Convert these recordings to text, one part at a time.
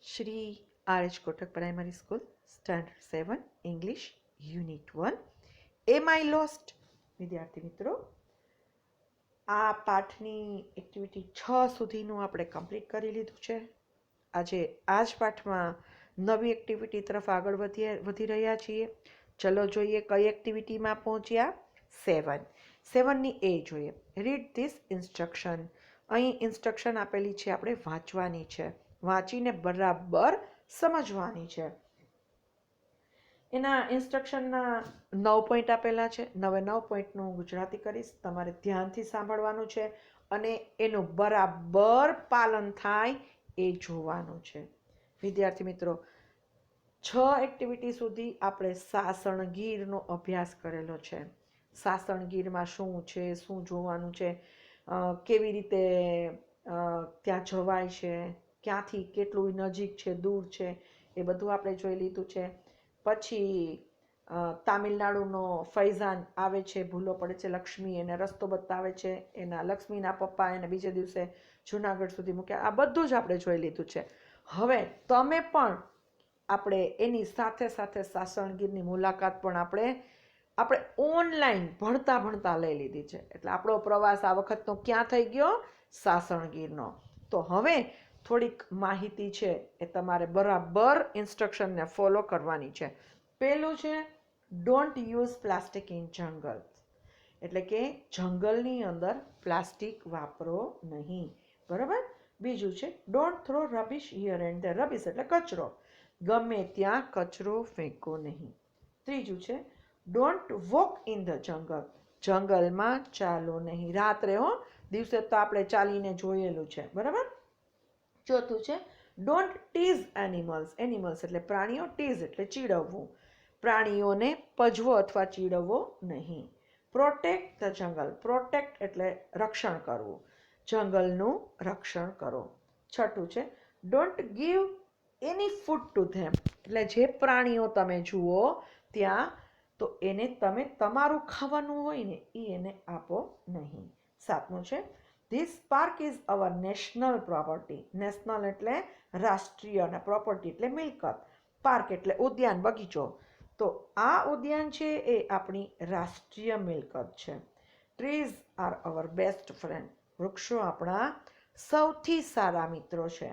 Shri R H. Kotak primary school standard 7 English unit 1 am I lost. વિદ્યાર્થી મિત્રો, આ પાઠની એક્ટિવિટી 6 સુધીનું આપણે કમ્પ્લીટ કરી લીધું છે. આજે આ જ પાઠમાં નવી એક્ટિવિટી તરફ આગળ વધી રહ્યા છીએ. ચલો જોઈએ કઈ એક્ટિવિટીમાં પહોંચ્યા. 7ની એ જોઈએ. Read this instruction. અહીં ઇન્સ્ટ્રક્શન આપેલી છે, આપણે વાંચવાની છે. વાંચીને બરાબર સમજવાની છે. એના ઇન્સ્ટ્રક્શનના 9 પોઈન્ટ આપેલા છે. 9 પોઈન્ટનું ગુજરાતી કરીશ. તમારે ધ્યાનથી સાંભળવાનું છે અને એનું બરાબર પાલન થાય એ જોવાનું છે. વિદ્યાર્થી મિત્રો, 6 એક્ટિવિટી સુધી આપણે સાસણગીરનો અભ્યાસ કરેલો છે. સાસણગીરમાં શું છે, શું જોવાનું છે, કેવી રીતે ત્યાં જવાય છે, ક્યાંથી કેટલું નજીક છે, દૂર છે, એ બધું આપણે જોઈ લીધું છે. પછી તામિલનાડુનો ફૈઝાન આવે છે, ભૂલો પડે છે, લક્ષ્મી એને રસ્તો બતાવે છે, એના લક્ષ્મીના પપ્પા એને બીજે દિવસે જુનાગઢ સુધી મૂક્યા. આ બધું જ આપણે જોઈ લીધું છે. હવે તમે પણ આપણે એની સાથે સાથે સાસણગીરની મુલાકાત પણ આપણે ઓનલાઈન ભણતા લઈ લીધી છે. એટલે આપણો પ્રવાસ આ વખતનો ક્યાં થઈ ગયો? સાસણગીરનો. તો હવે થોડીક માહિતી છે એ તમારે બરાબર ઇન્સ્ટ્રક્શનને ફોલો કરવાની છે. પહેલું છે, ડોન્ટ યુઝ પ્લાસ્ટિક ઇન જંગલ. એટલે કે જંગલની અંદર પ્લાસ્ટિક વાપરો નહીં. બરાબર. બીજું છે, don't throw રબિશ here and there. રબિશ એટલે કચરો. ગમે ત્યાં કચરો ફેંકો નહીં. ત્રીજું છે, ડોન્ટ વોક ઇન ધ જંગલ. જંગલમાં ચાલો નહીં. રાત્રે હો, દિવસે તો આપણે ચાલીને જોયેલું છે. બરાબર. ચોથું છે, ડોન્ટ ટીઝ એનિમલ્સ. એનિમલ્સ એટલે પ્રાણીઓ, ટીઝ એટલે ચીડવવું. પ્રાણીઓને પજવો અથવા ચીડવવો નહીં. Protect the jungle. પ્રોટેક્ટ એટલે રક્ષણ કરવું. જંગલનું રક્ષણ કરો. છઠ્ઠું છે, don't give any food to them. એટલે જે પ્રાણીઓ તમે જુઓ ત્યાં, તો એને તમે તમારું ખાવાનું હોય ને એ એને આપો નહીં. સાતમું છે, this park is our national property. National એટલે રાષ્ટ્રીય અને પ્રોપર્ટી એટલે મિલકત. પાર્ક એટલે ઉદ્યાન, બગીચો. તો આ ઉદ્યાન છે એ આપણી રાષ્ટ્રીય મિલકત છે. Trees are our best friend. વૃક્ષો આપણા સૌથી સારા મિત્રો છે.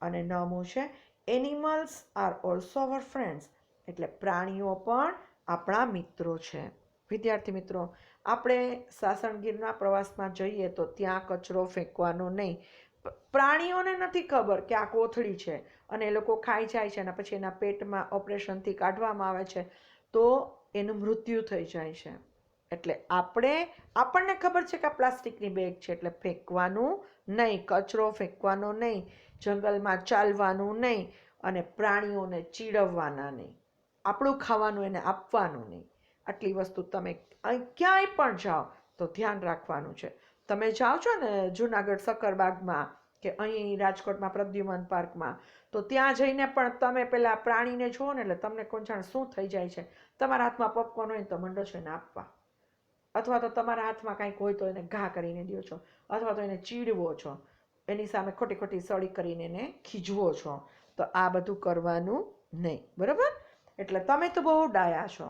અને 9મું છે, animals are also hour friends. એટલે પ્રાણીઓ પણ આપણા મિત્રો છે. વિદ્યાર્થી મિત્રો, આપણે સાસણગીરના પ્રવાસમાં જઈએ તો ત્યાં કચરો ફેંકવાનો નહીં. પ્રાણીઓને નથી ખબર કે આ કોથળી છે અને એ લોકો ખાઈ જાય છે અને પછી એના પેટમાં ઓપરેશનથી કાઢવામાં આવે છે તો એનું મૃત્યુ થઈ જાય છે. એટલે આપણને ખબર છે કે આ પ્લાસ્ટિકની બેગ છે એટલે ફેંકવાનું નહીં, કચરો ફેંકવાનો નહીં, જંગલમાં ચાલવાનું નહીં અને પ્રાણીઓને ચીડવવાના નહીં. આપણું ખાવાનું એને આપવાનું નહીં. આટલી વસ્તુ તમે ક્યાંય પણ જાઓ તો ધ્યાન રાખવાનું છે. તમે જાઓ છો ને જુનાગઢ સક્કરબાગમાં કે અહીં રાજકોટમાં પ્રદ્યુમન પાર્કમાં, તો ત્યાં જઈને પણ તમે પેલા પ્રાણીને જુઓ ને એટલે તમને કોણ જાણે શું થઈ જાય છે. તમારા હાથમાં પોપકોર્ન હોય ને તો મંડો છો એને આપવા, અથવા તો તમારા હાથમાં કાંઈક હોય તો એને ઘા કરીને દો છો, અથવા તો એને ચીડવો છો, એની સામે ખોટી સળી કરીને એને ખીજવો છો. તો આ બધું કરવાનું નહીં. બરાબર. એટલે તમે તો બહુ ડાયા છો.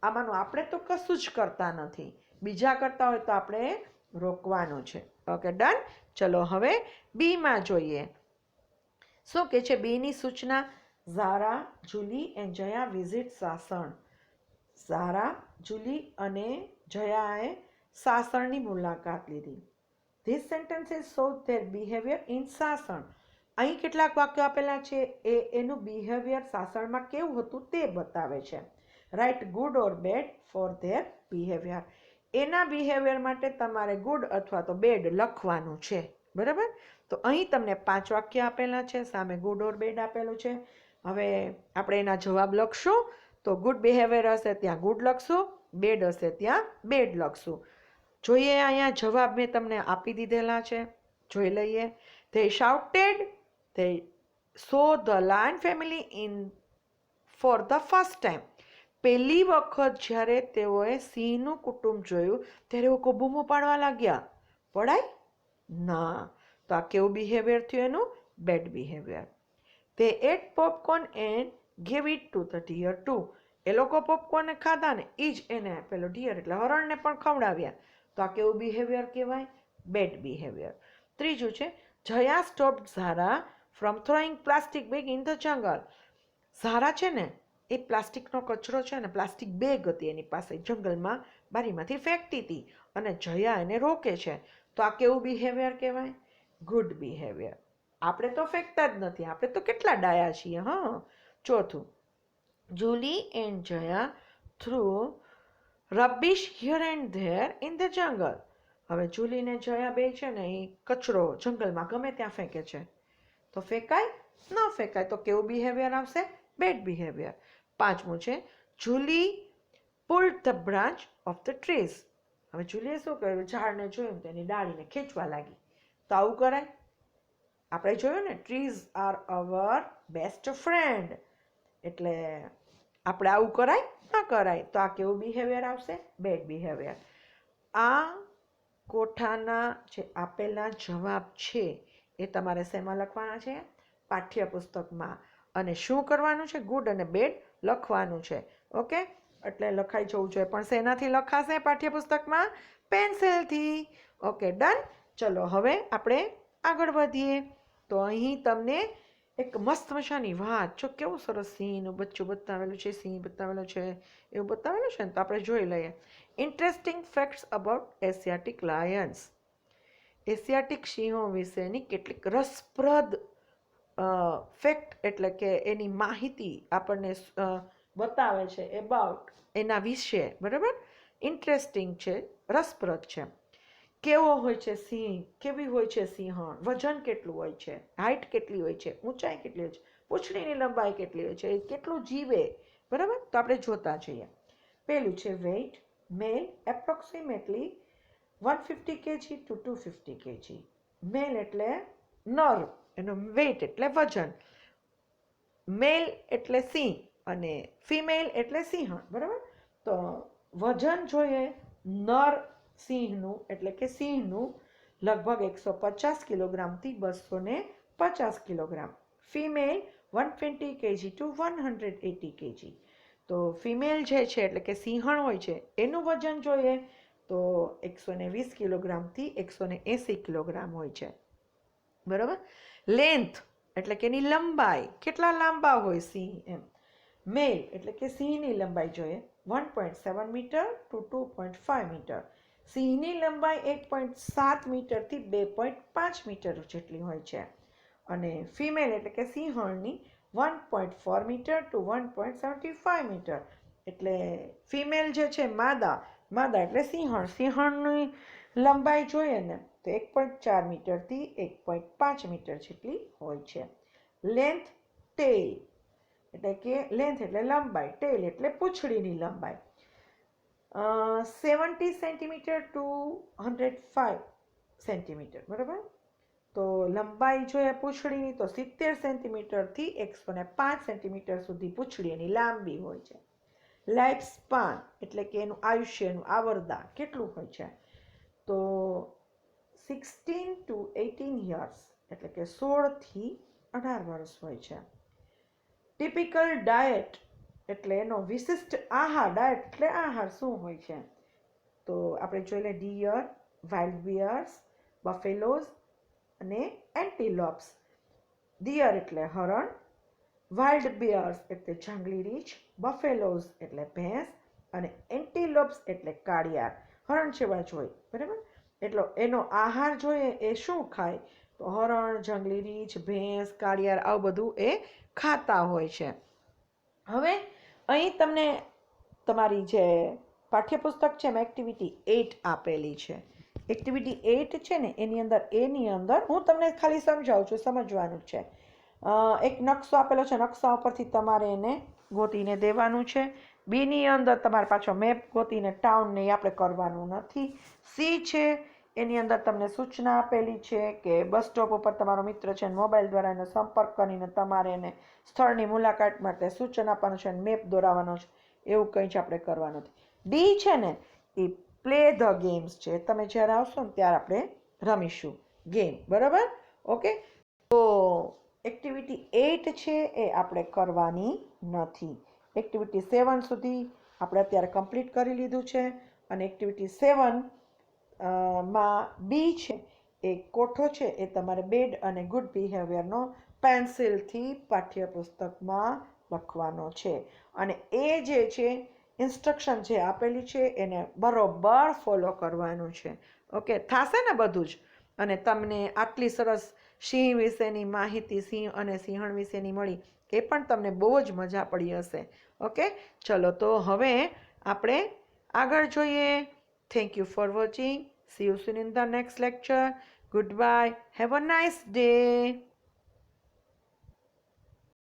આમાંનું આપણે તો કશું જ કરતા નથી. બીજા કરતા હોય તો આપણે રોકવાનું છે. Okay, done. ચલો હવે બીમાં જોઈએ. શું કે છે બીની સૂચના? Zara, Julie and Jaya visit Sasan. Zara, Julie અને જયાએ સાસણની મુલાકાત લીધી. This sentences show their behaviour in Sasan. અહીં કેટલાક વાક્યો આપેલા છે એનું બિહેવિયર સાસણમાં કેવું હતું તે બતાવે છે. Right good or bad for their behaviour. એના બિહેવિયર માટે તમારે ગુડ અથવા તો બેડ લખવાનું છે. બરાબર. તો અહીં તમને 5 વાક્ય આપેલા છે, સામે ગુડ ઓર બેડ આપેલું છે. હવે આપણે એના જવાબ લખશું. તો ગુડ બિહેવિયર હશે ત્યાં ગુડ લખશું, બેડ હશે ત્યાં બેડ લખશું. જોઈએ અહીંયા જવાબ મેં તમને આપી દીધેલા છે, જોઈ લઈએ. They shouted, they saw the lion family in for the first time. પહેલી વખત જ્યારે તેઓએ સિંહનું કુટુંબ જોયું ત્યારે લોકો બૂમો પાડવા લાગ્યા. પડાય ના. તો આ કેવું બિહેવિયર થયું? એનું bad behaviour. They ate popcorn and gave it to the deer too. એ લોકો પોપકોર્ન ખાધા ને એ જ એને પેલો ડિયર એટલે હરણને પણ ખવડાવ્યા. તો આ કેવું બિહેવિયર કહેવાય? Bad behaviour. ત્રીજું છે Jaya stopped Zara from throwing plastic bag in the jungle. Zara છે ને એ પ્લાસ્ટિકનો કચરો છે ને, પ્લાસ્ટિક બેગ હતી એની પાસે, જંગલમાં બારીમાંથી ફેંકતી હતી અને જયા એને રોકે છે. તો આ કેવું બિહેવિયર કહેવાય? Good behaviour. આપણે તો ફેંકતા જ નથી, આપણે તો કેટલા ડાયા છીએ. હા. ચોથું, Julie and Jaya through રબિશ here and there in the જંગલ. હવે જુલી ને જયા બે છે ને એ કચરો જંગલમાં ગમે ત્યાં ફેંકે છે. તો ફેંકાય? ન ફેંકાય. તો કેવું બિહેવિયર આવશે? Bad behaviour. પાંચમું છે Julie pulled the branch of the trees. હવે જુલીએ શું કર્યું? ઝાડને જોયું તો એની ડાળીને ખેંચવા લાગી. તો આવું કરાય? આપણે જોયું ને, trees are our best friend. એટલે આપણે આવું કરાય? ન કરાય. તો આ કેવું બિહેવિયર આવશે? Bad behaviour. આ કોઠાના જે આપેલા જવાબ છે એ તમારે શેમાં લખવાના છે? પાઠ્યપુસ્તકમાં. અને શું કરવાનું છે? ગુડ અને બેડ લખવાનું છે. ઓકે, એટલે લખાઈ જવું જોઈએ. પણ શેનાથી લખાશે પાઠ્યપુસ્તકમાં? પેન્સિલથી. Okay, done. ચલો હવે આપણે આગળ વધીએ. તો અહીં તમને એક મસ્ત મજાની વાત, જો કેવું સરસ સિંહનું બચ્ચું બતાવેલું છે, સિંહ બતાવેલો છે, એવું બતાવેલું છે ને, તો આપણે જોઈ લઈએ. Interesting facts about Asiatic Lions. Asiatic સિંહો વિશેની કેટલીક રસપ્રદ ફેક્ટ એટલે કે એની માહિતી આપણને બતાવે છે એબાઉટ એના વિશે. બરાબર? ઇન્ટરેસ્ટિંગ છે, રસપ્રદ છે. કેવો હોય છે સિંહ? કેવી હોય છે સિંહણ? વજન કેટલું હોય છે? હાઇટ કેટલી હોય છે? ઊંચાઈ કેટલી હોય છે? પૂંછડીની લંબાઈ કેટલી હોય છે? કેટલું જીવે? બરાબર? તો આપણે જોતા જઈએ. પહેલું છે weight. Male approximately 150 kg to 250 kg. Male એટલે નર, એનો વેઇટ એટલે વજન. મેલ એટલે સિંહ અને ફિમેલ એટલે સિંહણ. બરાબર? તો વજન જોઈએ નર સિંહનું એટલે કે સિંહનું લગભગ 150 કિલોગ્રામથી 250 kilogram. Female 120 kg to 180 kg. તો ફિમેલ જે છે એટલે કે સિંહણ હોય છે એનું વજન જોઈએ તો 120 કિલોગ્રામથી 180 કિલોગ્રામ હોય છે. બરાબર? લેન્થ એટલે કે એની લંબાઈ, કેટલા લાંબા હોય સિંહ એમ. મેલ એટલે કે સિંહની લંબાઈ જોઈએ 1.7 મીટર to 2.5 મીટર. સિંહની લંબાઈ 1.7 મીટરથી 2.5 મીટર જેટલી હોય છે. અને ફિમેલ એટલે કે સિંહણની 1.4 મીટર ટુ 1.75 મીટર. એટલે ફિમેલ જે છે માદા એટલે સિંહણની લંબાઈ જોઈએ ને તો 1.4 મીટરથી 1.5 મીટર જેટલી હોય છે. લેન્થ ટેલ એટલે કે લેન્થ એટલે લંબાઈ, ટેલ એટલે પૂંછડીની લંબાઈ 70 સેન્ટીમીટર ટુ 105 સેન્ટીમીટર. બરાબર? તો લંબાઈ જોઈએ પૂંછડીની તો 70 સેન્ટીમીટરથી 105 સેન્ટીમીટર સુધી પૂંછડી એની લાંબી હોય છે. લાઈફ સ્પાન એટલે કે એનું આયુષ્ય, એનું આવરદા કેટલું હોય છે તો 16 to 18 યર્સ એટલે કે 16 થી 18 વર્ષ હોય છે. ટિપિકલ ડાયટ એટલે એનો વિશિષ્ટ આહાર. ડાયટ એટલે આહાર શું હોય છે તો આપણે જોઈ લઈએ ડિયર, વાઇલ્ડ બિયર્સ, બફેલોઝ અને એન્ટીલોપ્સ. ડિયર એટલે હરણ, વાઇલ્ડ બિયર્સ એટલે જંગલી રીંછ, બફેલોઝ એટલે ભેંસ અને એન્ટીલોપ્સ એટલે કાળિયાર. હરણ જેવા જ હોય. બરાબર? એટલો એનો આહાર જોઈએ એ શું ખાય તો હરણ, જંગલી રીંછ, ભેંસ, કાળિયાર આવું બધું એ ખાતા હોય છે. હવે અહીં તમને તમારી જે પાઠ્યપુસ્તક છે એમાં એક્ટિવિટી 8 આપેલી છે. એક્ટિવિટી 8 છે ને એની અંદર હું તમને ખાલી સમજાવું છું, સમજવાનું છે. એક નકશો આપેલો છે, નકશા ઉપરથી તમારે એને ગોતીને દેવાનું છે. બીની અંદર તમારે પાછો મેપ ગોતીને ટાઉનને આપણે કરવાનું નથી. સી છે એની અંદર તમને સૂચના આપેલી છે કે બસ સ્ટોપ ઉપર તમારો મિત્ર છે મોબાઈલ દ્વારા એનો સંપર્ક કરીને તમારે એને સ્થળની મુલાકાત માટે સૂચન આપવાનું છે, મેપ દોરાવવાનો છે. એવું કંઈ જ આપણે કરવાનું નથી. ડી છે ને એ પ્લે ધ ગેમ્સ છે. તમે જ્યારે આવશો ને ત્યારે આપણે રમીશું ગેમ. બરાબર? ઓકે, તો એક્ટિવિટી 8 છે એ આપણે કરવાની નથી. એક્ટિવિટી 7 સુધી આપણે અત્યારે કમ્પ્લીટ કરી લીધું છે અને એક્ટિવિટી 7 માં બી છે એ કોઠો છે એ તમારે બેડ અને ગુડ બિહેવિયરનો પેન્સિલથી પાઠ્યપુસ્તકમાં લખવાનો છે અને એ જે છે ઇન્સ્ટ્રક્શન જે આપેલી છે એને બરોબર ફોલો કરવાનું છે. ઓકે, થશે ને બધું જ? અને તમને આટલી સરસ સિંહ વિશેની માહિતી, સિંહ અને સિંહણ વિશેની મળી, એ પણ તમને બહુ જ મજા પડી હશે. ઓકે, ચલો તો હવે આપણે આગળ જોઈએ. Thank you for watching. See you soon in the next lecture. Goodbye. Have a nice day.